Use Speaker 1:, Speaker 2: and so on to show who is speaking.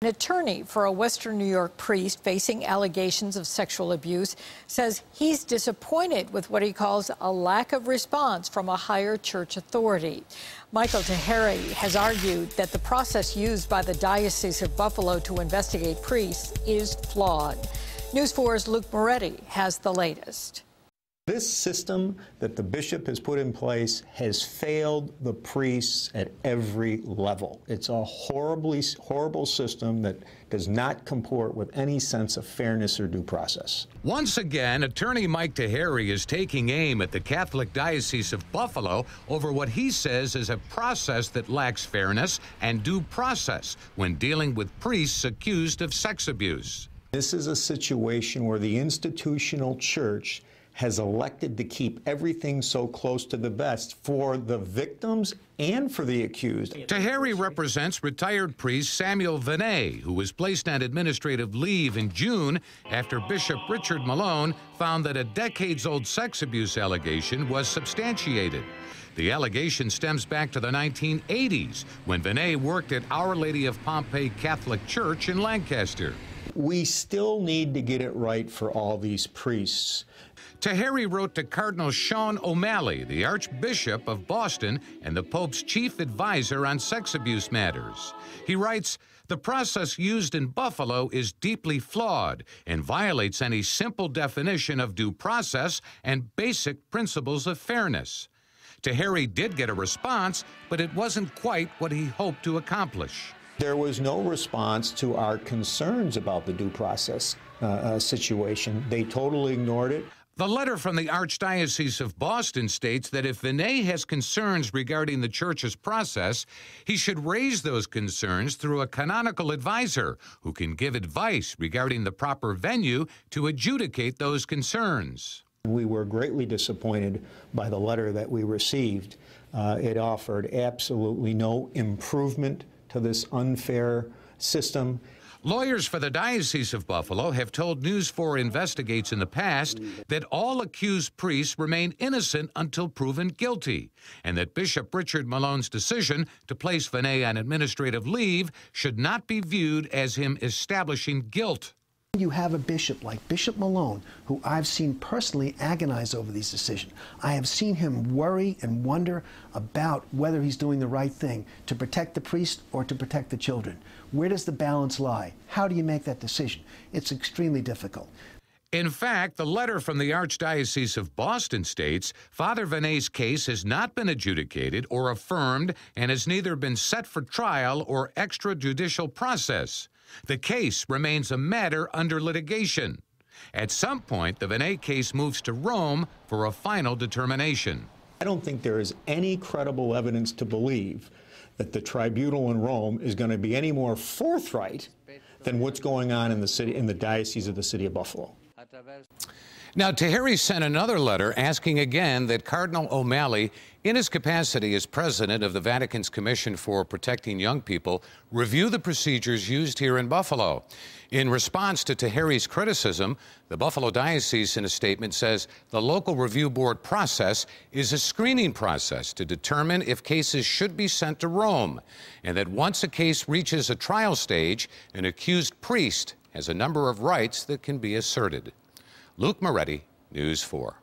Speaker 1: An attorney for a Western New York priest facing allegations of sexual abuse says he's disappointed with what he calls a lack of response from a higher church authority. Michael Taheri has argued that the process used by the Diocese of Buffalo to investigate priests is flawed. News 4's Luke Moretti has the latest.
Speaker 2: This system that the bishop has put in place has failed the priests at every level. It's a horrible system that does not comport with any sense of fairness or due process.
Speaker 3: Once again, attorney Mike Taheri is taking aim at the Catholic Diocese of Buffalo over what he says is a process that lacks fairness and due process when dealing with priests accused of sex abuse.
Speaker 2: This is a situation where the institutional church has elected to keep everything so close to the vest for the victims and for the accused.
Speaker 3: Taheri represents retired priest Samuel Vinay, who was placed on administrative leave in June after Bishop Richard Malone found that a decades-old sex abuse allegation was substantiated. The allegation stems back to the 1980s, when Vinay worked at Our Lady of Pompeii Catholic Church in Lancaster.
Speaker 2: We still need to get it right for all these priests.
Speaker 3: Taheri wrote to Cardinal Sean O'Malley, the Archbishop of Boston and the Pope's chief advisor on sex abuse matters. He writes, "The process used in Buffalo is deeply flawed and violates any simple definition of due process and basic principles of fairness." Taheri did get a response, but it wasn't quite what he hoped to accomplish.
Speaker 2: There was no response to our concerns about the due process situation. They totally ignored it.
Speaker 3: The letter from the Archdiocese of Boston states that if Vinay has concerns regarding the church's process, he should raise those concerns through a canonical advisor who can give advice regarding the proper venue to adjudicate those concerns.
Speaker 2: We were greatly disappointed by the letter that we received. It offered absolutely no improvement to this unfair system.
Speaker 3: Lawyers for the Diocese of Buffalo have told News 4 Investigates in the past that all accused priests remain innocent until proven guilty, and that Bishop Richard Malone's decision to place Vinay on administrative leave should not be viewed as him establishing guilt.
Speaker 4: You have a bishop like Bishop Malone, who I've seen personally agonize over these decisions. I have seen him worry and wonder about whether he's doing the right thing to protect the priest or to protect the children. Where does the balance lie? How do you make that decision? It's extremely difficult.
Speaker 3: In fact, the letter from the Archdiocese of Boston states Father Vinay's case has not been adjudicated or affirmed and has neither been set for trial or extrajudicial process. The case remains a matter under litigation. At some point, the Vinay case moves to Rome for a final determination.
Speaker 2: I don't think there is any credible evidence to believe that the tribunal in Rome is going to be any more forthright than what's going on in the city, in the Diocese of the City of Buffalo.
Speaker 3: Now, Taheri sent another letter asking again that Cardinal O'Malley, in his capacity as president of the Vatican's Commission for Protecting Young People, review the procedures used here in Buffalo. In response to Taheri's criticism, the Buffalo Diocese in a statement says the local review board process is a screening process to determine if cases should be sent to Rome, and that once a case reaches a trial stage, an accused priest has a number of rights that can be asserted. Luke Moretti, News 4.